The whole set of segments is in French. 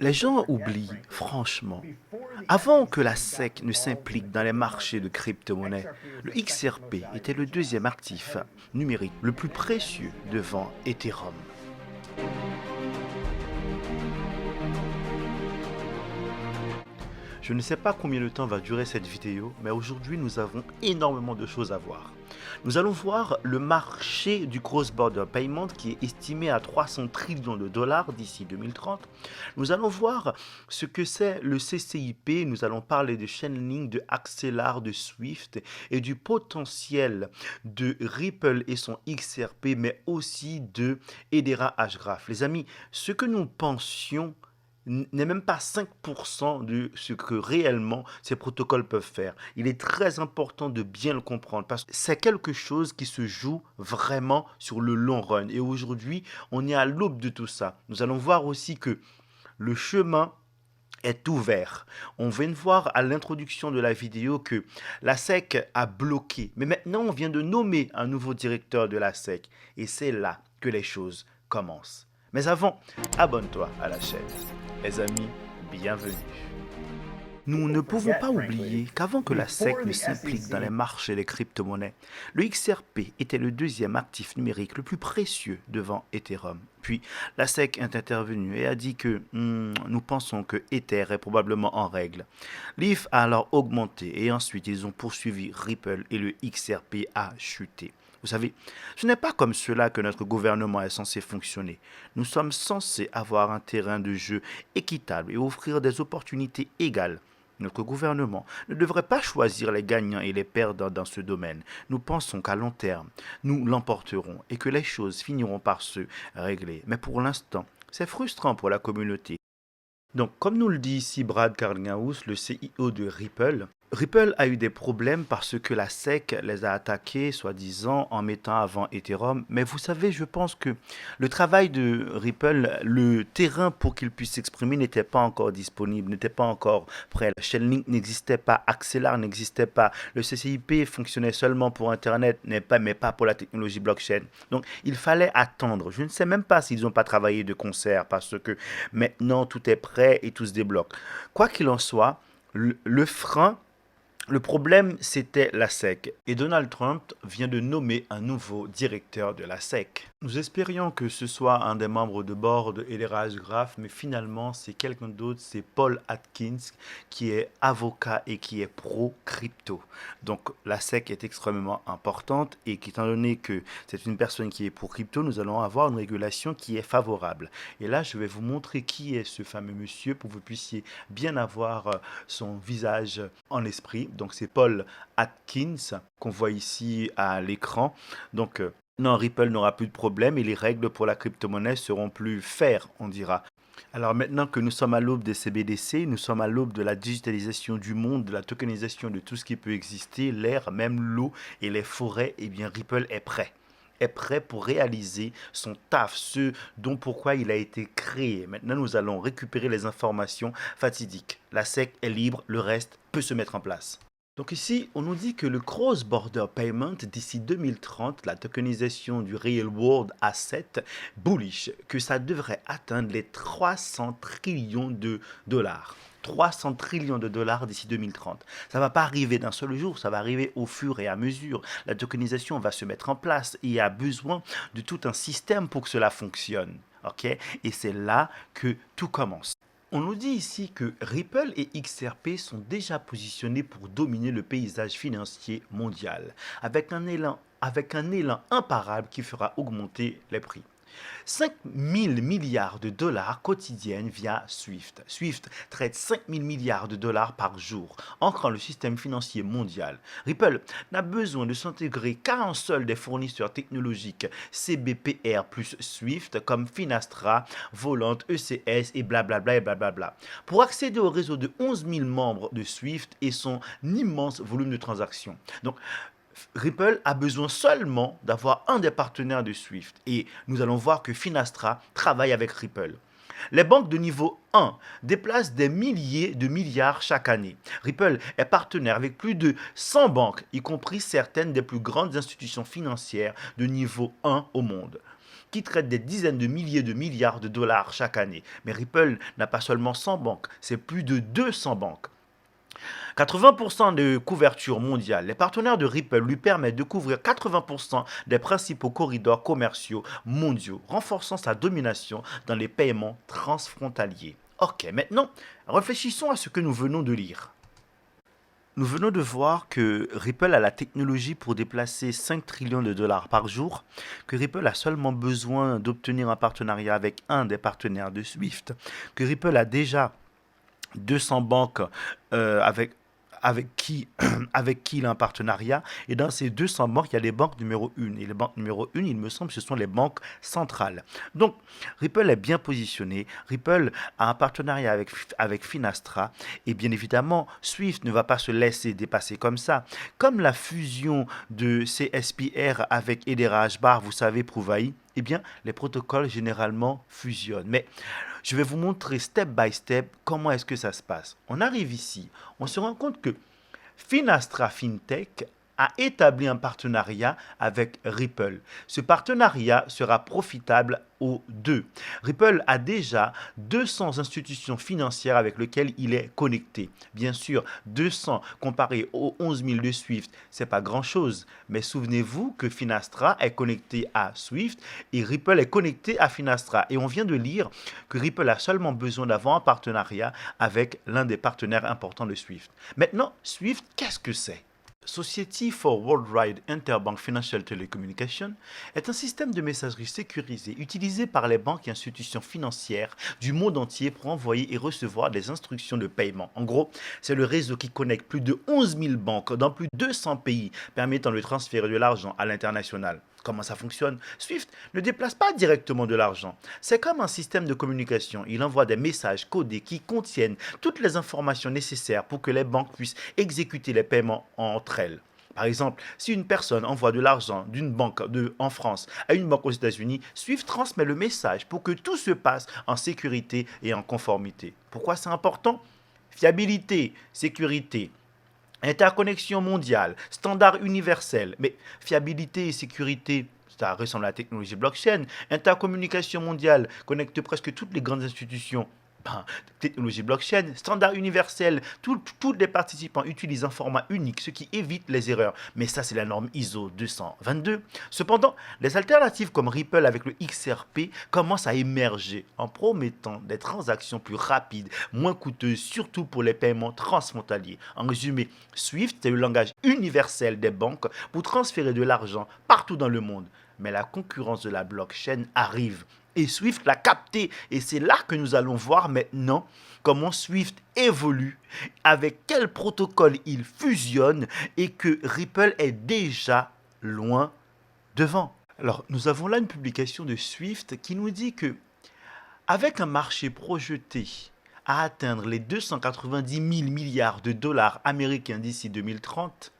Les gens oublient, franchement, avant que la SEC ne s'implique dans les marchés de crypto-monnaies, le XRP était le deuxième actif numérique le plus précieux devant Ethereum. Je ne sais pas combien de temps va durer cette vidéo, mais aujourd'hui nous avons énormément de choses à voir. Nous allons voir le marché du cross-border payment qui est estimé à 300 trillions de dollars d'ici 2030. Nous allons voir ce que c'est le CCIP, nous allons parler de Chainlink, de Axelar, de Swift et du potentiel de Ripple et son XRP, mais aussi de Hedera Hgraph. Les amis, ce que nous pensions n'est même pas 5% de ce que réellement ces protocoles peuvent faire. Il est très important de bien le comprendre parce que c'est quelque chose qui se joue vraiment sur le long run. Et aujourd'hui, on est à l'aube de tout ça. Nous allons voir aussi que le chemin est ouvert. On vient de voir à l'introduction de la vidéo que la SEC a bloqué. Mais maintenant, on vient de nommer un nouveau directeur de la SEC. Et c'est là que les choses commencent. Mais avant, abonne-toi à la chaîne. Les amis, bienvenue. Nous ne pouvons pas oublier qu'avant que la SEC ne s'implique dans les marchés des crypto-monnaies, le XRP était le deuxième actif numérique le plus précieux devant Ethereum. Puis la SEC est intervenue et a dit que nous pensons que Ether est probablement en règle. L'ETH a alors augmenté et ensuite ils ont poursuivi Ripple et le XRP a chuté. Vous savez, ce n'est pas comme cela que notre gouvernement est censé fonctionner. Nous sommes censés avoir un terrain de jeu équitable et offrir des opportunités égales. Notre gouvernement ne devrait pas choisir les gagnants et les perdants dans ce domaine. Nous pensons qu'à long terme, nous l'emporterons et que les choses finiront par se régler. Mais pour l'instant, c'est frustrant pour la communauté. Donc, comme nous le dit ici Brad Garlinghouse, le CEO de Ripple, Ripple a eu des problèmes parce que la SEC les a attaqués, soi-disant, en mettant avant Ethereum. Mais vous savez, je pense que le travail de Ripple, le terrain pour qu'il puisse s'exprimer n'était pas encore disponible, n'était pas encore prêt. Chainlink n'existait pas, Axelar n'existait pas, le CCIP fonctionnait seulement pour Internet, mais pas pour la technologie blockchain. Donc, il fallait attendre. Je ne sais même pas s'ils n'ont pas travaillé de concert parce que maintenant tout est prêt et tout se débloque. Quoi qu'il en soit, le frein, le problème, c'était la SEC. Et Donald Trump vient de nommer un nouveau directeur de la SEC. Nous espérions que ce soit un des membres de bord de Hedera Hgraph, mais finalement, c'est quelqu'un d'autre, c'est Paul Atkins, qui est avocat et qui est pro-crypto. Donc, la SEC est extrêmement importante et étant donné que c'est une personne qui est pro-crypto, nous allons avoir une régulation qui est favorable. Et là, je vais vous montrer qui est ce fameux monsieur pour que vous puissiez bien avoir son visage en esprit. Donc c'est Paul Atkins qu'on voit ici à l'écran. Donc non, Ripple n'aura plus de problème et les règles pour la crypto-monnaie seront plus faires, on dira. Alors maintenant que nous sommes à l'aube des CBDC, nous sommes à l'aube de la digitalisation du monde, de la tokenisation de tout ce qui peut exister, l'air, même l'eau et les forêts, eh bien Ripple est prêt pour réaliser son taf, ce dont pourquoi il a été créé. Maintenant, nous allons récupérer les informations fatidiques. La SEC est libre, le reste peut se mettre en place. Donc ici, on nous dit que le cross-border payment d'ici 2030, la tokenisation du real world asset bullish, que ça devrait atteindre les 300 trillions de dollars. 300 trillions de dollars d'ici 2030. Ça ne va pas arriver d'un seul jour, ça va arriver au fur et à mesure. La tokenisation va se mettre en place et il y a besoin de tout un système pour que cela fonctionne. Okay? Et c'est là que tout commence. On nous dit ici que Ripple et XRP sont déjà positionnés pour dominer le paysage financier mondial, avec un élan imparable qui fera augmenter les prix. 5 000 milliards de dollars quotidiennes via Swift. Swift traite 5 000 milliards de dollars par jour, ancrant le système financier mondial. Ripple n'a besoin de s'intégrer qu'à un seul des fournisseurs technologiques CBPR plus Swift comme Finastra, Volant, ECS et blablabla et blablabla. Pour accéder au réseau de 11 000 membres de Swift et son immense volume de transactions. Donc, Ripple a besoin seulement d'avoir un des partenaires de Swift et nous allons voir que Finastra travaille avec Ripple. Les banques de niveau 1 déplacent des milliers de milliards chaque année. Ripple est partenaire avec plus de 100 banques, y compris certaines des plus grandes institutions financières de niveau 1 au monde. qui traite des dizaines de milliers de milliards de dollars chaque année. Mais Ripple n'a pas seulement 100 banques, c'est plus de 200 banques. 80% de couverture mondiale. Les partenaires de Ripple lui permettent de couvrir 80% des principaux corridors commerciaux mondiaux, renforçant sa domination dans les paiements transfrontaliers. Ok, maintenant, réfléchissons à ce que nous venons de lire. Nous venons de voir que Ripple a la technologie pour déplacer 5 trillions de dollars par jour, que Ripple a seulement besoin d'obtenir un partenariat avec un des partenaires de Swift, que Ripple a déjà 200 banques avec qui, avec qui il a un partenariat. Et dans ces 200 banques, il y a les banques numéro 1. Et les banques numéro 1, il me semble, ce sont les banques centrales. Donc, Ripple est bien positionné. Ripple a un partenariat avec Finastra. Et bien évidemment, Swift ne va pas se laisser dépasser comme ça. Comme la fusion de CSPR avec Hedera Hashbar, vous savez, Prouvaï, eh bien, les protocoles généralement fusionnent. Mais je vais vous montrer step by step comment est-ce que ça se passe. On arrive ici, on se rend compte que Finastra FinTech a établi un partenariat avec Ripple. Ce partenariat sera profitable aux deux. Ripple a déjà 200 institutions financières avec lesquelles il est connecté. Bien sûr, 200 comparé aux 11 000 de Swift, c'est pas grand-chose. Mais souvenez-vous que Finastra est connecté à Swift et Ripple est connecté à Finastra. Et on vient de lire que Ripple a seulement besoin d'avoir un partenariat avec l'un des partenaires importants de Swift. Maintenant, Swift, qu'est-ce que c'est ? Society for Worldwide Interbank Financial Telecommunication est un système de messagerie sécurisé utilisé par les banques et institutions financières du monde entier pour envoyer et recevoir des instructions de paiement. En gros, c'est le réseau qui connecte plus de 11 000 banques dans plus de 200 pays, permettant de transférer de l'argent à l'international. Comment ça fonctionne? Swift ne déplace pas directement de l'argent. C'est comme un système de communication. Il envoie des messages codés qui contiennent toutes les informations nécessaires pour que les banques puissent exécuter les paiements entre elles. Par exemple, si une personne envoie de l'argent d'une banque en France à une banque aux États-Unis, Swift transmet le message pour que tout se passe en sécurité et en conformité. Pourquoi c'est important? Fiabilité, sécurité, interconnexion mondiale, standard universel, mais fiabilité et sécurité, ça ressemble à la technologie blockchain. Intercommunication mondiale connecte presque toutes les grandes institutions. Technologie blockchain, standard universel, tous les participants utilisent un format unique, ce qui évite les erreurs. Mais ça, c'est la norme ISO 222. Cependant, les alternatives comme Ripple avec le XRP commencent à émerger en promettant des transactions plus rapides, moins coûteuses, surtout pour les paiements transfrontaliers. En résumé, Swift, c'est le langage universel des banques pour transférer de l'argent partout dans le monde. Mais la concurrence de la blockchain arrive. Et Swift l'a capté. Et c'est là que nous allons voir maintenant comment Swift évolue, avec quel protocole il fusionne et que Ripple est déjà loin devant. Alors, nous avons là une publication de Swift qui nous dit que avec un marché projeté à atteindre les 290 000 milliards de dollars américains d'ici 2030,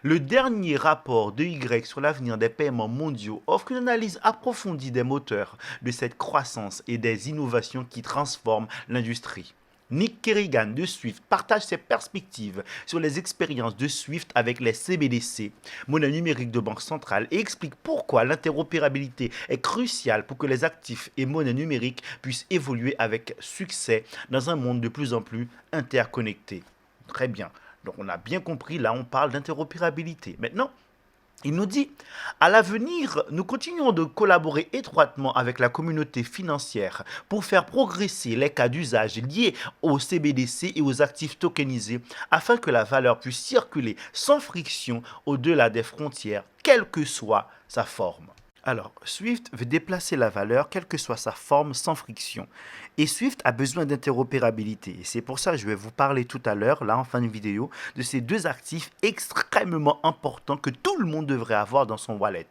le dernier rapport de Y sur l'avenir des paiements mondiaux offre une analyse approfondie des moteurs de cette croissance et des innovations qui transforment l'industrie. Nick Kerrigan de Swift partage ses perspectives sur les expériences de Swift avec les CBDC, monnaie numérique de banque centrale, et explique pourquoi l'interopérabilité est cruciale pour que les actifs et monnaies numériques puissent évoluer avec succès dans un monde de plus en plus interconnecté. Très bien. Donc on a bien compris, là on parle d'interopérabilité. Maintenant, il nous dit, à l'avenir, nous continuons de collaborer étroitement avec la communauté financière pour faire progresser les cas d'usage liés aux CBDC et aux actifs tokenisés afin que la valeur puisse circuler sans friction au-delà des frontières, quelle que soit sa forme. Alors, Swift veut déplacer la valeur, quelle que soit sa forme, sans friction. Et Swift a besoin d'interopérabilité. Et c'est pour ça que je vais vous parler tout à l'heure, là en fin de vidéo, de ces deux actifs extrêmement importants que tout le monde devrait avoir dans son wallet.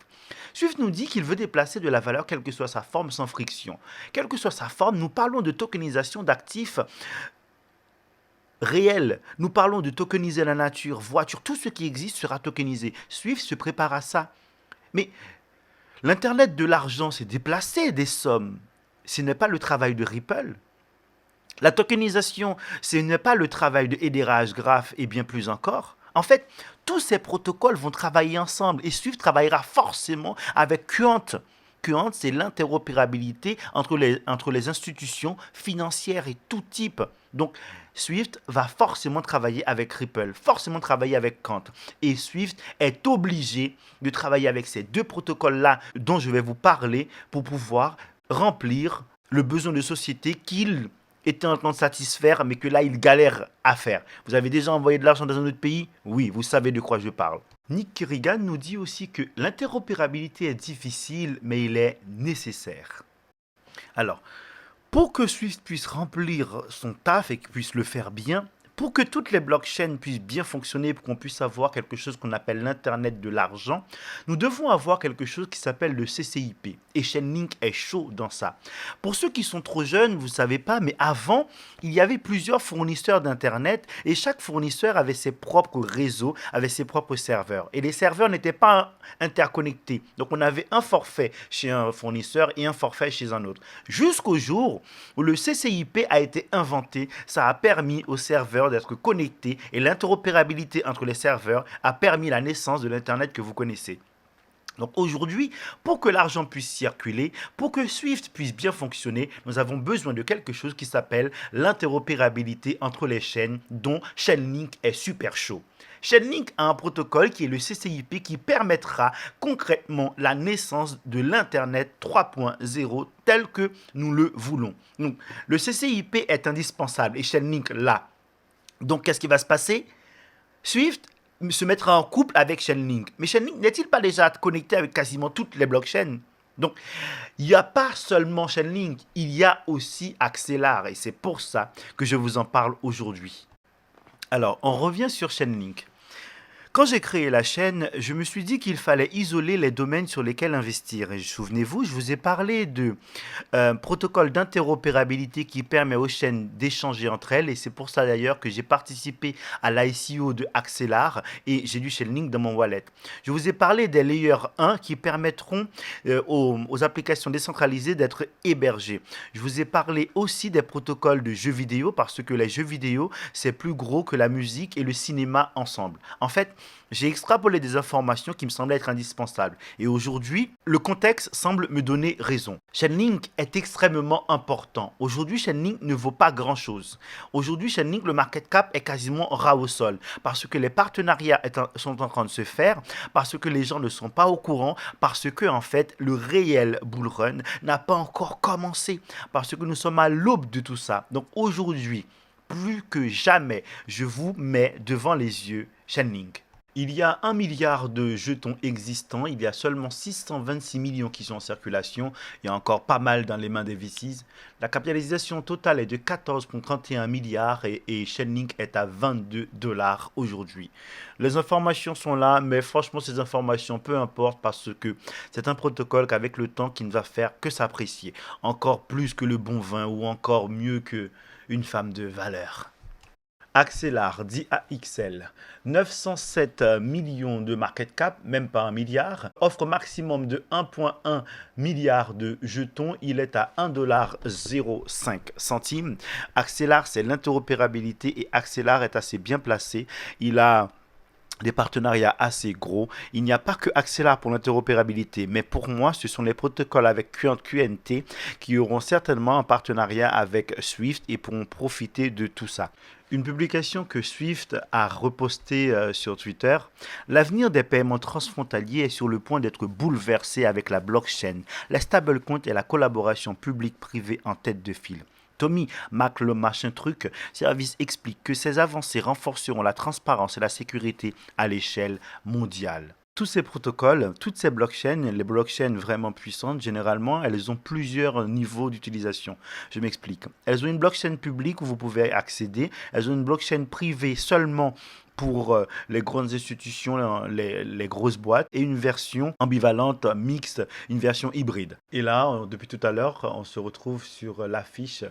Swift nous dit qu'il veut déplacer de la valeur, quelle que soit sa forme, sans friction. Quelle que soit sa forme, nous parlons de tokenisation d'actifs réels. Nous parlons de tokeniser la nature, voiture, tout ce qui existe sera tokenisé. Swift se prépare à ça. Mais l'Internet de l'argent, c'est déplacer des sommes. Ce n'est pas le travail de Ripple. La tokenisation, ce n'est pas le travail de Hedera Hashgraph et bien plus encore. En fait, tous ces protocoles vont travailler ensemble et Swift travaillera forcément avec Quant. Quant, c'est l'interopérabilité entre les institutions financières et tout type. Donc, Swift va forcément travailler avec Ripple, forcément travailler avec Quant. Et Swift est obligé de travailler avec ces deux protocoles-là dont je vais vous parler pour pouvoir remplir le besoin de société qu'il était en train de satisfaire, mais que là, il galère à faire. Vous avez déjà envoyé de l'argent dans un autre pays? Oui, vous savez de quoi je parle. Nick Kerrigan nous dit aussi que l'interopérabilité est difficile, mais il est nécessaire. Alors, pour que Swift puisse remplir son taf et qu'il puisse le faire bien, pour que toutes les blockchains puissent bien fonctionner, pour qu'on puisse avoir quelque chose qu'on appelle l'Internet de l'argent, nous devons avoir quelque chose qui s'appelle le CCIP. Et Chainlink est chaud dans ça. Pour ceux qui sont trop jeunes, vous ne savez pas, mais avant, il y avait plusieurs fournisseurs d'Internet et chaque fournisseur avait ses propres réseaux, avait ses propres serveurs. Et les serveurs n'étaient pas interconnectés. Donc on avait un forfait chez un fournisseur et un forfait chez un autre. Jusqu'au jour où le CCIP a été inventé, ça a permis aux serveurs d'être connectés et l'interopérabilité entre les serveurs a permis la naissance de l'Internet que vous connaissez. Donc aujourd'hui, pour que l'argent puisse circuler, pour que Swift puisse bien fonctionner, nous avons besoin de quelque chose qui s'appelle l'interopérabilité entre les chaînes, dont Chainlink est super chaud. Chainlink a un protocole qui est le CCIP qui permettra concrètement la naissance de l'Internet 3.0 tel que nous le voulons. Donc le CCIP est indispensable et Chainlink l'a. Donc qu'est-ce qui va se passer? Swift se mettra en couple avec Chainlink. Mais Chainlink n'est-il pas déjà connecté avec quasiment toutes les blockchains? Donc, il n'y a pas seulement Chainlink, il y a aussi Axelar. Et c'est pour ça que je vous en parle aujourd'hui. Alors, on revient sur Chainlink. Quand j'ai créé la chaîne, je me suis dit qu'il fallait isoler les domaines sur lesquels investir. Et souvenez-vous, je vous ai parlé de protocole d'interopérabilité qui permet aux chaînes d'échanger entre elles. Et c'est pour ça d'ailleurs que j'ai participé à l'ICO de Axelar et j'ai du Chainlink dans mon wallet. Je vous ai parlé des layers 1 qui permettront aux applications décentralisées d'être hébergées. Je vous ai parlé aussi des protocoles de jeux vidéo parce que les jeux vidéo, c'est plus gros que la musique et le cinéma ensemble. En fait, j'ai extrapolé des informations qui me semblaient être indispensables. Et aujourd'hui, le contexte semble me donner raison. Chainlink est extrêmement important. Aujourd'hui, Chainlink ne vaut pas grand-chose. Aujourd'hui, Chainlink, le market cap est quasiment ras au sol. Parce que les partenariats sont en train de se faire, parce que les gens ne sont pas au courant, parce que, en fait, le réel bull run n'a pas encore commencé. Parce que nous sommes à l'aube de tout ça. Donc aujourd'hui, plus que jamais, je vous mets devant les yeux Chainlink. Il y a 1 milliard de jetons existants, il y a seulement 626 millions qui sont en circulation, il y a encore pas mal dans les mains des VCs. La capitalisation totale est de 14,31 milliards et Chainlink est à 22 $ aujourd'hui. Les informations sont là, mais franchement ces informations, peu importe parce que c'est un protocole qu'avec le temps qui ne va faire que s'apprécier. Encore plus que le bon vin ou encore mieux que une femme de valeur. Axelar, dit AXL, 907 millions de market cap, même pas 1 milliard, offre maximum de 1,1 milliard de jetons, il est à 1,05 $. Axelar, c'est l'interopérabilité et Axelar est assez bien placé, il a des partenariats assez gros. Il n'y a pas que Axelar pour l'interopérabilité, mais pour moi, ce sont les protocoles avec QNT qui auront certainement un partenariat avec Swift et pourront profiter de tout ça. Une publication que Swift a repostée sur Twitter. L'avenir des paiements transfrontaliers est sur le point d'être bouleversé avec la blockchain, la stablecoin et la collaboration publique-privée en tête de file. Tommy Mac le machin truc service explique que ces avancées renforceront la transparence et la sécurité à l'échelle mondiale. Tous ces protocoles, toutes ces blockchains, les blockchains vraiment puissantes, généralement, elles ont plusieurs niveaux d'utilisation. Je m'explique. Elles ont une blockchain publique où vous pouvez accéder. Elles ont une blockchain privée seulement pour les grandes institutions, les grosses boîtes, et une version ambivalente, mixte, une version hybride. Et là, depuis tout à l'heure, on se retrouve sur l'affiche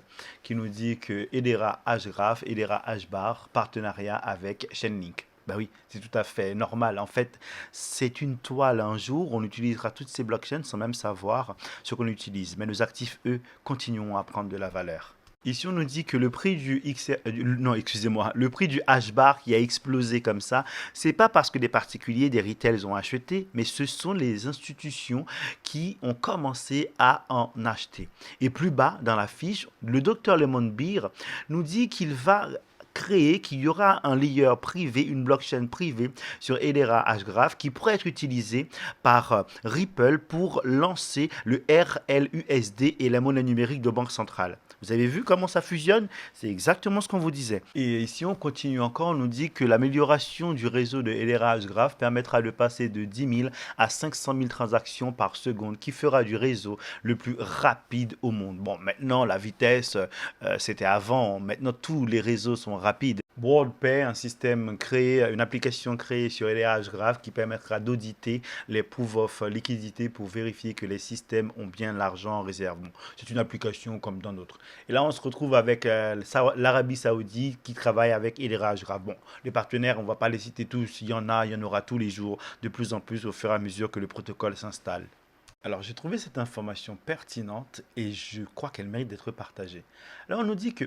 qui nous dit que Hedera Hgraph, Hedera Hbar, partenariat avec Chainlink. Ben oui, c'est tout à fait normal. En fait, c'est une toile. Un jour, on utilisera toutes ces blockchains sans même savoir ce qu'on utilise. Mais nos actifs, eux, continueront à prendre de la valeur. Ici, on nous dit que le prix du non, excusez-moi, le prix du H-bar qui a explosé comme ça, c'est pas parce que des particuliers, des retails ont acheté, mais ce sont les institutions qui ont commencé à en acheter. Et plus bas dans la fiche, le docteur Lemon Beer nous dit qu'il va créer, qu'il y aura un layer privé, une blockchain privée sur Hedera Hashgraph qui pourrait être utilisée par Ripple pour lancer le RLUSD et la monnaie numérique de banque centrale. Vous avez vu comment ça fusionne? C'est exactement ce qu'on vous disait. Et ici, on continue encore. On nous dit que l'amélioration du réseau de Hedera Hashgraph permettra de passer de 10 000 à 500 000 transactions par seconde, qui fera du réseau le plus rapide au monde. Bon, maintenant, la vitesse, c'était avant. Maintenant, tous les réseaux sont rapides. WorldPay, un système créé, une application créée sur LH Graph qui permettra d'auditer les proof of liquidité pour vérifier que les systèmes ont bien l'argent en réserve. Bon, c'est une application comme dans d'autres. Et là, on se retrouve avec l'Arabie Saoudite qui travaille avec LH Graph. Bon, les partenaires, on ne va pas les citer tous. Il y en a, il y en aura tous les jours, de plus en plus au fur et à mesure que le protocole s'installe. Alors, j'ai trouvé cette information pertinente et je crois qu'elle mérite d'être partagée. Alors, on nous dit que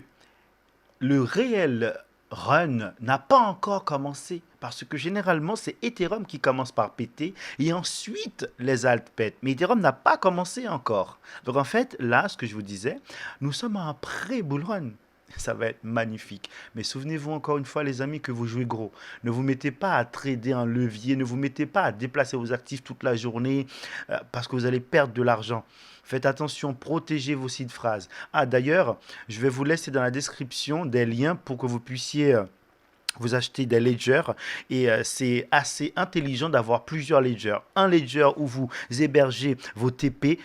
le réel run n'a pas encore commencé parce que généralement c'est Ethereum qui commence par péter et ensuite les alt pètent. Mais Ethereum n'a pas commencé encore. Donc en fait, là, ce que je vous disais, nous sommes à un pré-bull run. Ça va être magnifique. Mais souvenez-vous encore une fois, les amis, que vous jouez gros. Ne vous mettez pas à trader un levier, ne vous mettez pas à déplacer vos actifs toute la journée parce que vous allez perdre de l'argent. Faites attention, protégez vos sites phrases. Ah, d'ailleurs, je vais vous laisser dans la description des liens pour que vous puissiez vous achetez des ledgers et c'est assez intelligent d'avoir plusieurs ledgers. Un ledger où vous hébergez vos TP,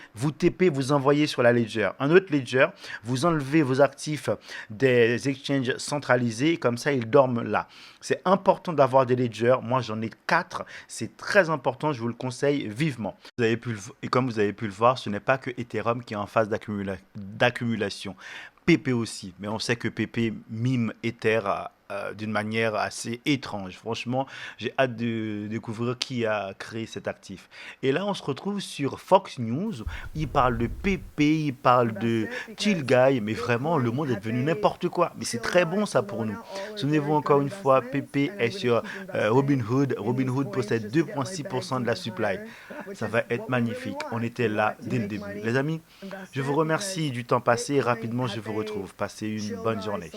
vous envoyez sur la ledger. Un autre ledger, vous enlevez vos actifs des exchanges centralisés, comme ça ils dorment là. C'est important d'avoir des ledgers. Moi j'en ai 4, c'est très important, je vous le conseille vivement. Et comme vous avez pu le voir, ce n'est pas que Ethereum qui est en phase d'accumulation. PP aussi, mais on sait que PP mime Ether d'une manière assez étrange. Franchement, j'ai hâte de découvrir qui a créé cet actif. Et là, on se retrouve sur Fox News. Il parle de PP, il parle de Chill Guy, mais vraiment, le monde est devenu n'importe quoi. Mais c'est très bon ça pour nous. Souvenez-vous encore une fois, PP est sur Robinhood. Robinhood possède 2,6% de la supply. Ça va être magnifique. On était là dès le début. Les amis, je vous remercie du temps passé et rapidement je vous retrouve. Passez une bonne journée.